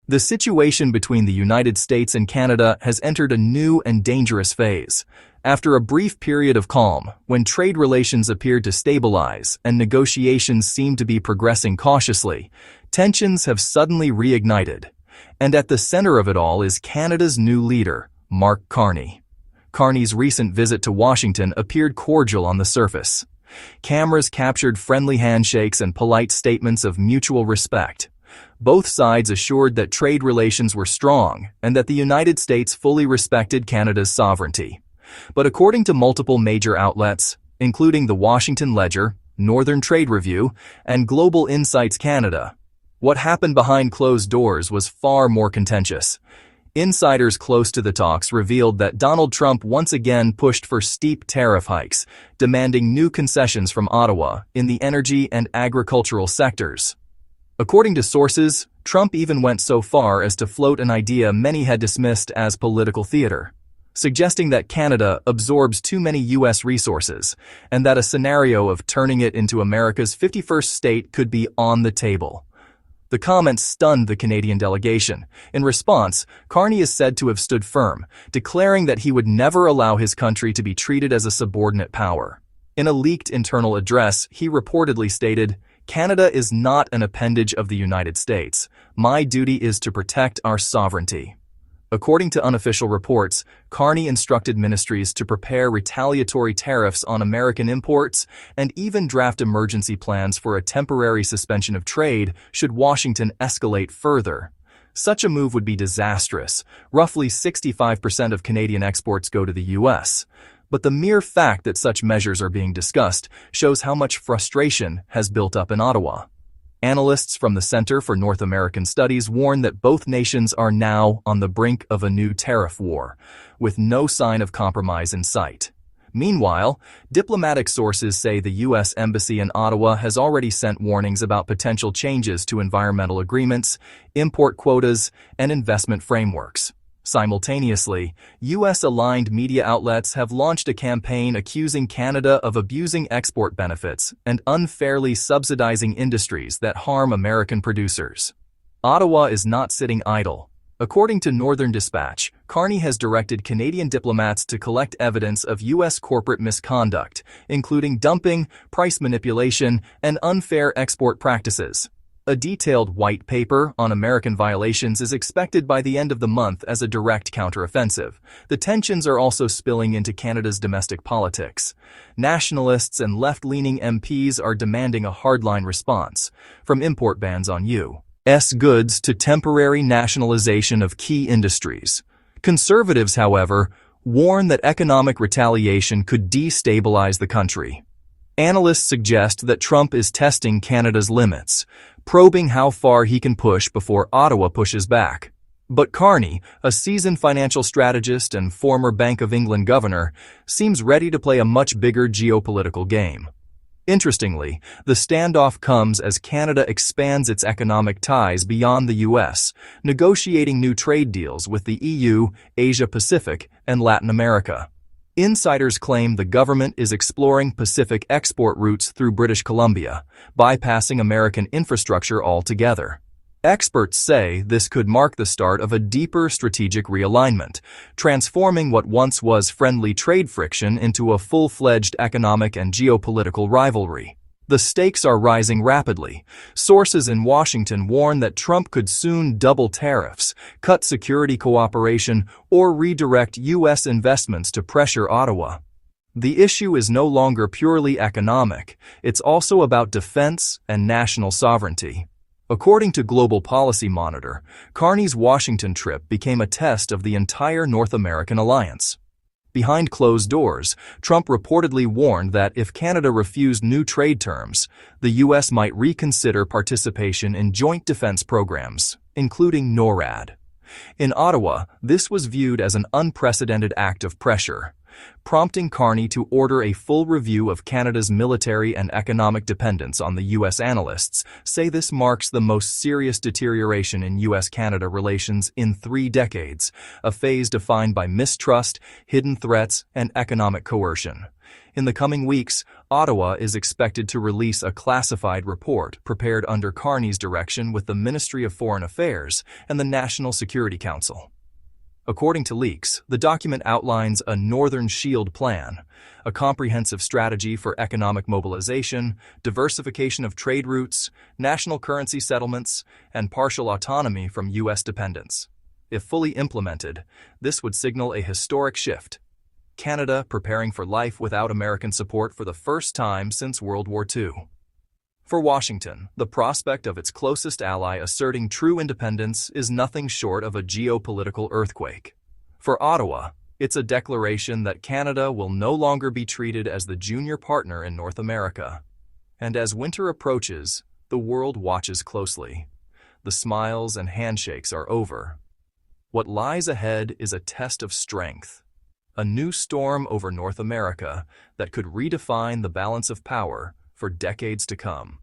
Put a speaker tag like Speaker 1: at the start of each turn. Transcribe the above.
Speaker 1: The situation between the United States and Canada has entered a new and dangerous phase. After a brief period of calm, when trade relations appeared to stabilize and negotiations seemed to be progressing cautiously, tensions have suddenly reignited. And at the center of it all is Canada's new leader, Mark Carney. Carney's recent visit to Washington appeared cordial on the surface. Cameras captured friendly handshakes and polite statements of mutual respect. Both sides assured that trade relations were strong and that the United States fully respected Canada's sovereignty. But according to multiple major outlets, including the Washington Ledger, Northern Trade Review, and Global Insights Canada, what happened behind closed doors was far more contentious. Insiders close to the talks revealed that Donald Trump once again pushed for steep tariff hikes, demanding new concessions from Ottawa in the energy and agricultural sectors. According to sources, Trump even went so far as to float an idea many had dismissed as political theater, suggesting that Canada absorbs too many U.S. resources and that a scenario of turning it into America's 51st state could be on the table. The comments stunned the Canadian delegation. In response, Carney is said to have stood firm, declaring that he would never allow his country to be treated as a subordinate power. In a leaked internal address, he reportedly stated, "Canada is not an appendage of the United States. My duty is to protect our sovereignty." According to unofficial reports, Carney instructed ministries to prepare retaliatory tariffs on American imports and even draft emergency plans for a temporary suspension of trade should Washington escalate further. Such a move would be disastrous. Roughly 65% of Canadian exports go to the U.S. But the mere fact that such measures are being discussed shows how much frustration has built up in Ottawa. Analysts from the Center for North American Studies warn that both nations are now on the brink of a new tariff war, with no sign of compromise in sight. Meanwhile, diplomatic sources say the U.S. Embassy in Ottawa has already sent warnings about potential changes to environmental agreements, import quotas, and investment frameworks. Simultaneously, U.S.-aligned media outlets have launched a campaign accusing Canada of abusing export benefits and unfairly subsidizing industries that harm American producers. Ottawa is not sitting idle. According to Northern Dispatch, Carney has directed Canadian diplomats to collect evidence of U.S. corporate misconduct, including dumping, price manipulation, and unfair export practices. A detailed white paper on American violations is expected by the end of the month as a direct counteroffensive. The tensions are also spilling into Canada's domestic politics. Nationalists and left-leaning MPs are demanding a hardline response, from import bans on U.S. goods to temporary nationalization of key industries. Conservatives, however, warn that economic retaliation could destabilize the country. Analysts suggest that Trump is testing Canada's limits, probing how far he can push before Ottawa pushes back. But Carney, a seasoned financial strategist and former Bank of England governor, seems ready to play a much bigger geopolitical game. Interestingly, the standoff comes as Canada expands its economic ties beyond the U.S., negotiating new trade deals with the EU, Asia-Pacific, and Latin America. Insiders claim the government is exploring Pacific export routes through British Columbia, bypassing American infrastructure altogether. Experts say this could mark the start of a deeper strategic realignment, transforming what once was friendly trade friction into a full-fledged economic and geopolitical rivalry. The stakes are rising rapidly. Sources in Washington warn that Trump could soon double tariffs, cut security cooperation, or redirect U.S. investments to pressure Ottawa. The issue is no longer purely economic. It's also about defense and national sovereignty. According to Global Policy Monitor, Carney's Washington trip became a test of the entire North American alliance. Behind closed doors, Trump reportedly warned that if Canada refused new trade terms, the U.S. might reconsider participation in joint defense programs, including NORAD. In Ottawa, this was viewed as an unprecedented act of pressure. prompting Carney to order a full review of Canada's military and economic dependence on the U.S. Analysts say this marks the most serious deterioration in U.S.-Canada relations in 3 decades, a phase defined by mistrust, hidden threats, and economic coercion. In the coming weeks, Ottawa is expected to release a classified report prepared under Carney's direction with the Ministry of Foreign Affairs and the National Security Council. According to leaks, the document outlines a Northern Shield Plan, a comprehensive strategy for economic mobilization, diversification of trade routes, national currency settlements, and partial autonomy from U.S. dependence. If fully implemented, this would signal a historic shift. Canada preparing for life without American support for the first time since World War II. For Washington, the prospect of its closest ally asserting true independence is nothing short of a geopolitical earthquake. For Ottawa, it's a declaration that Canada will no longer be treated as the junior partner in North America. And as winter approaches, the world watches closely. The smiles and handshakes are over. What lies ahead is a test of strength. A new storm over North America that could redefine the balance of power for decades to come.